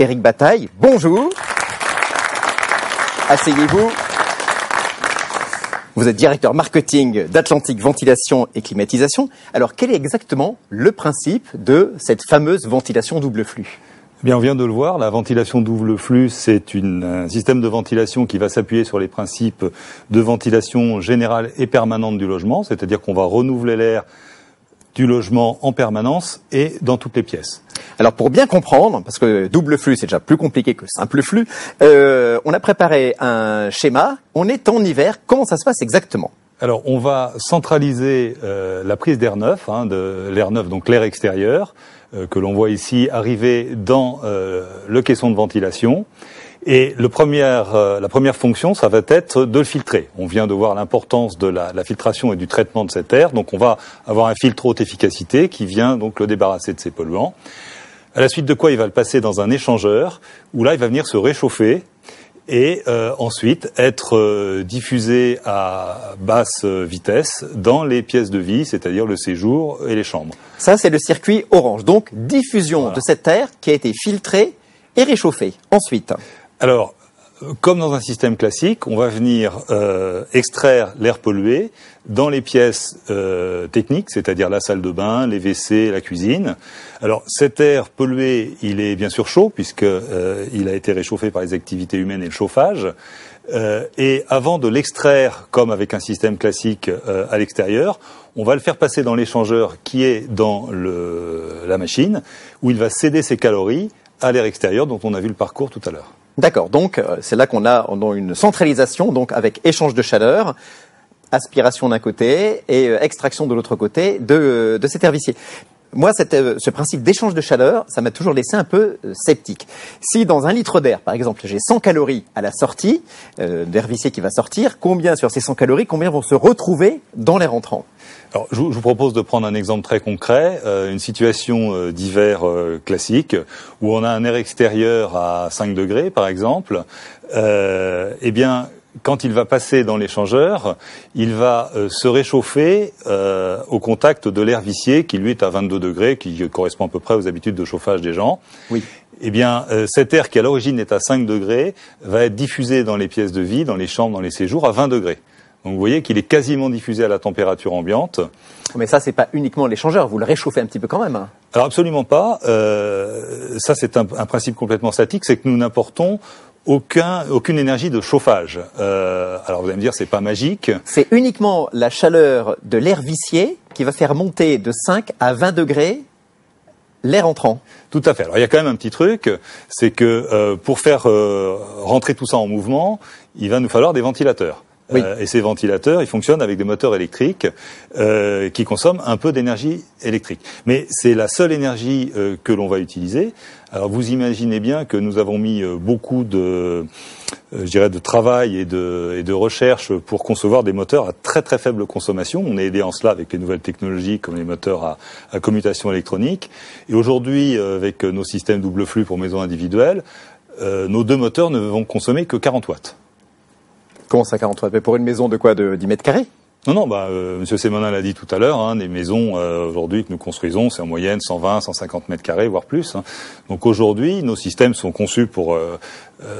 Éric Bataille. Bonjour. Asseyez-vous. Vous êtes directeur marketing d'Atlantic Ventilation et Climatisation. Alors, quel est exactement le principe de cette fameuse ventilation double flux ? Eh bien, on vient de le voir, la ventilation double flux, c'est un système de ventilation qui va s'appuyer sur les principes de ventilation générale et permanente du logement, c'est-à-dire qu'on va renouveler l'air du logement en permanence et dans toutes les pièces. Alors pour bien comprendre, parce que double flux c'est déjà plus compliqué que simple flux, on a préparé un schéma. On est en hiver, comment ça se passe exactement ? Alors on va centraliser la prise d'air neuf, de l'air neuf, donc l'air extérieur, que l'on voit ici arriver dans le caisson de ventilation. Et la première fonction, ça va être de le filtrer. On vient de voir l'importance de la filtration et du traitement de cet air. Donc on va avoir un filtre haute efficacité qui vient donc le débarrasser de ses polluants. À la suite de quoi il va le passer dans un échangeur où là il va venir se réchauffer et ensuite être diffusé à basse vitesse dans les pièces de vie, c'est-à-dire le séjour et les chambres. Ça c'est le circuit orange. Donc diffusion de cet air qui a été filtré et réchauffé. Ensuite. Alors, comme dans un système classique, on va venir extraire l'air pollué dans les pièces techniques, c'est-à-dire la salle de bain, les WC, la cuisine. Alors, cet air pollué, il est bien sûr chaud puisque il a été réchauffé par les activités humaines et le chauffage. Et avant de l'extraire, comme avec un système classique à l'extérieur, on va le faire passer dans l'échangeur qui est dans la machine, où il va céder ses calories à l'air extérieur dont on a vu le parcours tout à l'heure. D'accord, donc c'est là qu'on a une centralisation, donc avec échange de chaleur, aspiration d'un côté et extraction de l'autre côté de cet air vicié. Moi, ce principe d'échange de chaleur, ça m'a toujours laissé un peu sceptique. Si dans un litre d'air, par exemple, j'ai 100 calories à la sortie, d'air vicié qui va sortir, combien sur ces 100 calories, combien vont se retrouver dans l'air entrant ? Alors, je vous propose de prendre un exemple très concret, une situation d'hiver classique, où on a un air extérieur à 5 degrés, par exemple. Eh bien, quand il va passer dans l'échangeur, il va se réchauffer au contact de l'air vicié, qui lui est à 22 degrés, qui correspond à peu près aux habitudes de chauffage des gens. Oui. Eh bien, cet air qui à l'origine est à 5 degrés va être diffusé dans les pièces de vie, dans les chambres, dans les séjours, à 20 degrés. Donc vous voyez qu'il est quasiment diffusé à la température ambiante. Mais ça, c'est pas uniquement l'échangeur, vous le réchauffez un petit peu quand même. Alors absolument pas. Ça, c'est un principe complètement statique, c'est que nous n'apportons aucune énergie de chauffage. Alors vous allez me dire, c'est pas magique. C'est uniquement la chaleur de l'air vicié qui va faire monter de 5 à 20 degrés l'air entrant. Tout à fait. Alors il y a quand même un petit truc, c'est que pour faire rentrer tout ça en mouvement, il va nous falloir des ventilateurs. Oui. Et ces ventilateurs, ils fonctionnent avec des moteurs électriques qui consomment un peu d'énergie électrique. Mais c'est la seule énergie que l'on va utiliser. Alors vous imaginez bien que nous avons mis beaucoup de travail et de recherche pour concevoir des moteurs à très très faible consommation. On est aidé en cela avec les nouvelles technologies comme les moteurs à commutation électronique. Et aujourd'hui, avec nos systèmes double flux pour maisons individuelles, nos deux moteurs ne vont consommer que 40 watts. Comment ça, 40 watts ? Mais pour une maison de quoi ? De 10 mètres carrés ? Non, Monsieur Sémonin l'a dit tout à l'heure, des maisons aujourd'hui que nous construisons, c'est en moyenne 120, 150 mètres carrés, voire plus. Donc aujourd'hui, nos systèmes sont conçus pour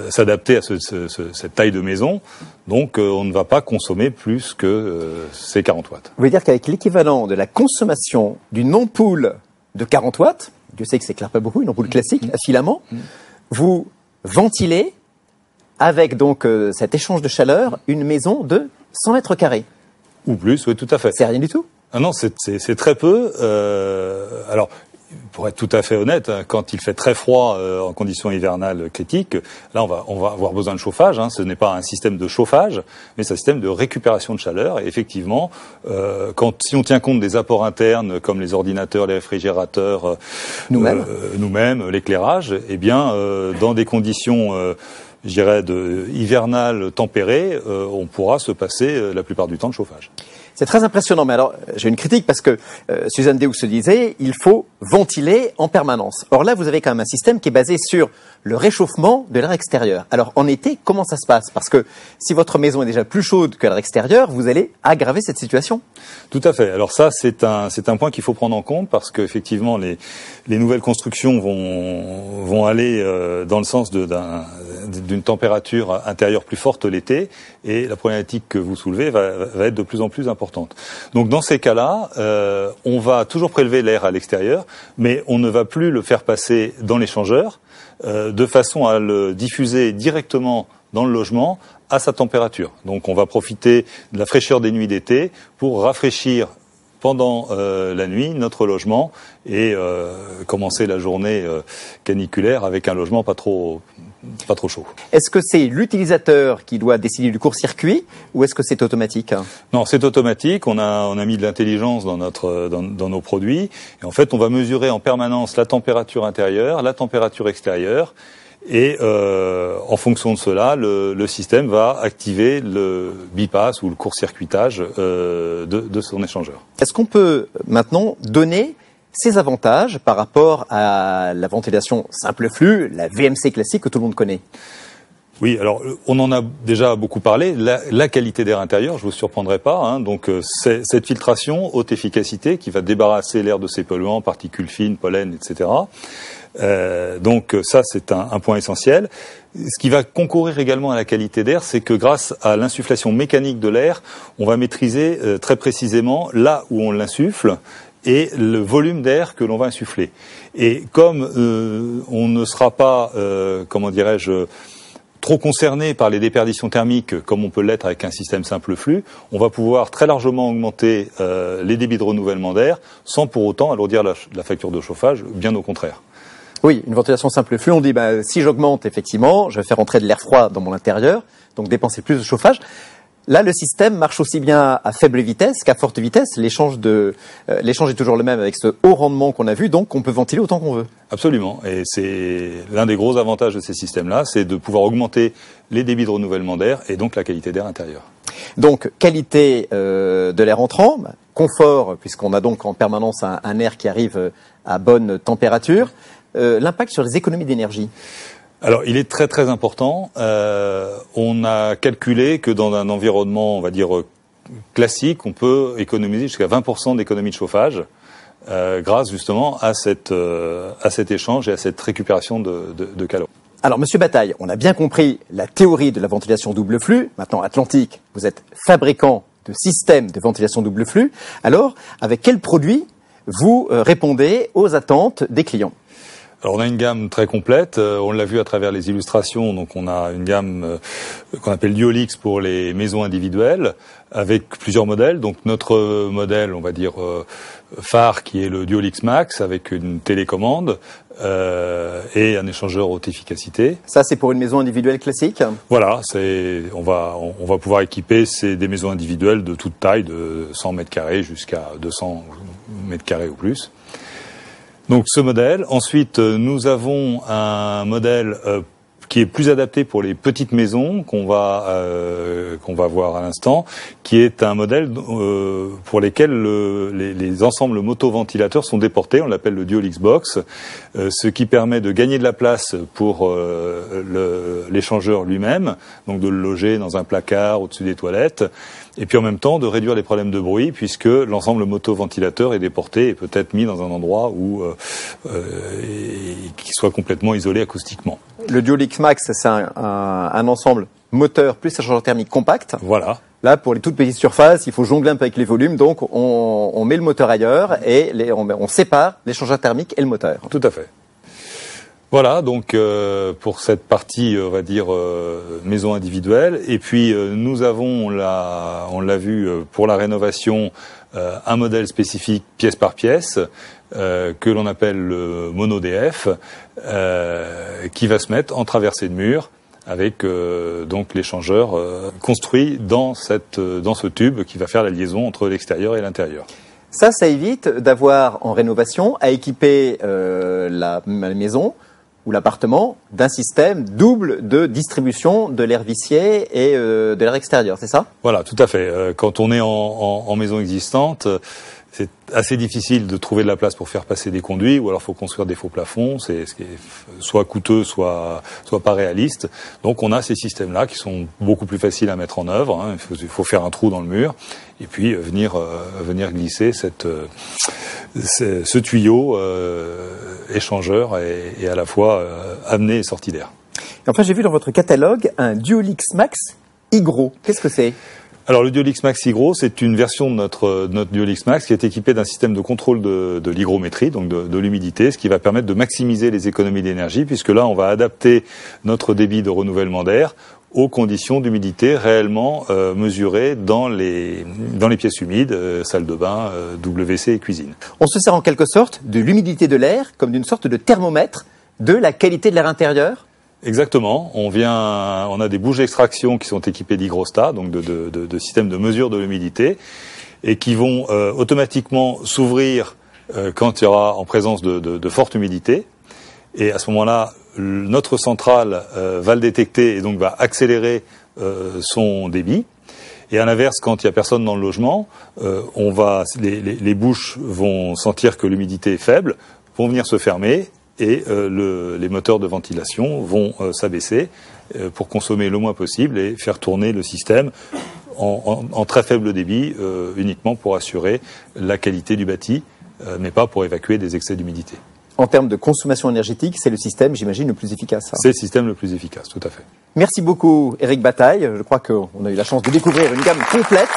s'adapter à cette taille de maison. Donc on ne va pas consommer plus que ces 40 watts. Vous voulez dire qu'avec l'équivalent de la consommation d'une ampoule de 40 watts, Dieu sait que ça éclaire pas beaucoup, une ampoule classique à filament, vous ventilez avec donc cet échange de chaleur une maison de 100 mètres carrés. Ou plus, oui, tout à fait. C'est rien du tout ? Ah non, c'est très peu. Alors, pour être tout à fait honnête, quand il fait très froid en conditions hivernales critiques, là on va avoir besoin de chauffage. Ce n'est pas un système de chauffage, mais c'est un système de récupération de chaleur. Et effectivement, si on tient compte des apports internes comme les ordinateurs, les réfrigérateurs, nous-mêmes, l'éclairage, eh bien, dans des conditions je dirais, hivernal tempéré, on pourra se passer la plupart du temps de chauffage. C'est très impressionnant, mais alors j'ai une critique parce que Suzanne Déoux se disait il faut ventiler en permanence. Or là, vous avez quand même un système qui est basé sur le réchauffement de l'air extérieur. Alors en été, comment ça se passe? Parce que si votre maison est déjà plus chaude que l'air extérieur, vous allez aggraver cette situation. Tout à fait. Alors ça, c'est un point qu'il faut prendre en compte parce qu'effectivement, les nouvelles constructions vont aller dans le sens d'une température intérieure plus forte l'été, et la problématique que vous soulevez va être de plus en plus importante. Donc dans ces cas-là, on va toujours prélever l'air à l'extérieur, mais on ne va plus le faire passer dans l'échangeur, de façon à le diffuser directement dans le logement à sa température. Donc on va profiter de la fraîcheur des nuits d'été pour rafraîchir pendant la nuit notre logement et commencer la journée caniculaire avec un logement pas trop chaud. Est-ce que c'est l'utilisateur qui doit décider du court-circuit ou est-ce que c'est automatique? Non, c'est automatique. On a mis de l'intelligence dans nos produits. Et en fait, on va mesurer en permanence la température intérieure, la température extérieure. Et en fonction de cela, le système va activer le bypass ou le court-circuitage de son échangeur. Est-ce qu'on peut maintenant donner ces avantages par rapport à la ventilation simple flux, la VMC classique que tout le monde connaît? Oui, alors on en a déjà beaucoup parlé. La qualité d'air intérieur, je vous surprendrai pas. Hein, donc c'est cette filtration haute efficacité qui va débarrasser l'air de ses polluants, particules fines, pollen, etc. Donc ça, c'est un point essentiel. Ce qui va concourir également à la qualité d'air, c'est que grâce à l'insufflation mécanique de l'air, on va maîtriser très précisément là où on l'insuffle et le volume d'air que l'on va insuffler. Et comme on ne sera pas, comment dirais-je, trop concerné par les déperditions thermiques comme on peut l'être avec un système simple flux, on va pouvoir très largement augmenter les débits de renouvellement d'air sans pour autant alourdir la facture de chauffage, bien au contraire. Oui, une ventilation simple flux, on dit si j'augmente effectivement, je vais faire entrer de l'air froid dans mon intérieur, donc dépenser plus de chauffage. Là, le système marche aussi bien à faible vitesse qu'à forte vitesse. L'échange est toujours le même avec ce haut rendement qu'on a vu, donc on peut ventiler autant qu'on veut. Absolument, et c'est l'un des gros avantages de ces systèmes-là, c'est de pouvoir augmenter les débits de renouvellement d'air et donc la qualité d'air intérieur. Donc qualité de l'air entrant, confort puisqu'on a donc en permanence un air qui arrive à bonne température. L'impact sur les économies d'énergie. Alors, il est très très important. On a calculé que dans un environnement, on va dire, classique, on peut économiser jusqu'à 20% d'économie de chauffage grâce justement à cet échange et à cette récupération de calories. Alors, Monsieur Bataille, on a bien compris la théorie de la ventilation double flux. Maintenant, Atlantique, vous êtes fabricant de systèmes de ventilation double flux. Alors, avec quel produit vous répondez aux attentes des clients ? Alors on a une gamme très complète, on l'a vu à travers les illustrations, donc on a une gamme qu'on appelle Duolix pour les maisons individuelles, avec plusieurs modèles. Donc notre modèle, on va dire, phare qui est le Duolix Max, avec une télécommande et un échangeur haute efficacité. Ça c'est pour une maison individuelle classique ? Voilà, on va pouvoir équiper des maisons individuelles de toute taille, de 100 mètres carrés jusqu'à 200 mètres carrés ou plus. Donc ce modèle. Ensuite, nous avons un modèle qui est plus adapté pour les petites maisons qu'on va voir à l'instant, qui est un modèle pour lesquels les ensembles motoventilateurs sont déportés. On l'appelle le Duolix Box, ce qui permet de gagner de la place pour l'échangeur lui-même, donc de le loger dans un placard au-dessus des toilettes. Et puis en même temps de réduire les problèmes de bruit puisque l'ensemble motoventilateur est déporté et peut être mis dans un endroit où qui soit complètement isolé acoustiquement. Le Duolix Max, c'est un ensemble moteur plus échangeur thermique compact. Voilà. Là, pour les toutes petites surfaces, il faut jongler un peu avec les volumes, donc on met le moteur ailleurs et on sépare l'échangeur thermique et le moteur. Tout à fait. Voilà, donc pour cette partie, on va dire, maison individuelle. Et puis nous avons, on l'a vu, pour la rénovation, un modèle spécifique pièce par pièce, que l'on appelle le mono-DF, qui va se mettre en traversée de mur avec donc l'échangeur construit dans ce tube qui va faire la liaison entre l'extérieur et l'intérieur. Ça évite d'avoir en rénovation à équiper la maison ou l'appartement d'un système double de distribution de l'air vicié et de l'air extérieur, c'est ça? Voilà, tout à fait. Quand on est en maison existante, c'est assez difficile de trouver de la place pour faire passer des conduits, ou alors faut construire des faux plafonds, c'est ce qui est soit coûteux, soit pas réaliste. Donc on a ces systèmes-là qui sont beaucoup plus faciles à mettre en œuvre, hein. Il faut faire un trou dans le mur et puis venir glisser ce tuyau échangeur et à la fois amener et sortie d'air. Et enfin, j'ai vu dans votre catalogue un Duolix Max Hygro. Qu'est-ce que c'est? Alors le Duolix Max Hygro, c'est une version de notre Duolix Max qui est équipée d'un système de contrôle de l'hygrométrie, donc de l'humidité, ce qui va permettre de maximiser les économies d'énergie, puisque là on va adapter notre débit de renouvellement d'air aux conditions d'humidité réellement mesurées dans les pièces humides, salle de bain, WC et cuisine. On se sert en quelque sorte de l'humidité de l'air comme d'une sorte de thermomètre de la qualité de l'air intérieur? Exactement. On a des bouches d'extraction qui sont équipées d'hygrostats, donc de systèmes de mesure de l'humidité, et qui vont automatiquement s'ouvrir quand il y aura en présence de forte humidité. Et à ce moment-là, notre centrale va le détecter et donc va accélérer son débit. Et à l'inverse, quand il y a personne dans le logement, les bouches vont sentir que l'humidité est faible, vont venir se fermer. Et les moteurs de ventilation vont s'abaisser pour consommer le moins possible et faire tourner le système en très faible débit, uniquement pour assurer la qualité du bâti, mais pas pour évacuer des excès d'humidité. En termes de consommation énergétique, c'est le système, j'imagine, le plus efficace. C'est le système le plus efficace, tout à fait. Merci beaucoup, Éric Bataille. Je crois qu'on a eu la chance de découvrir une gamme complète.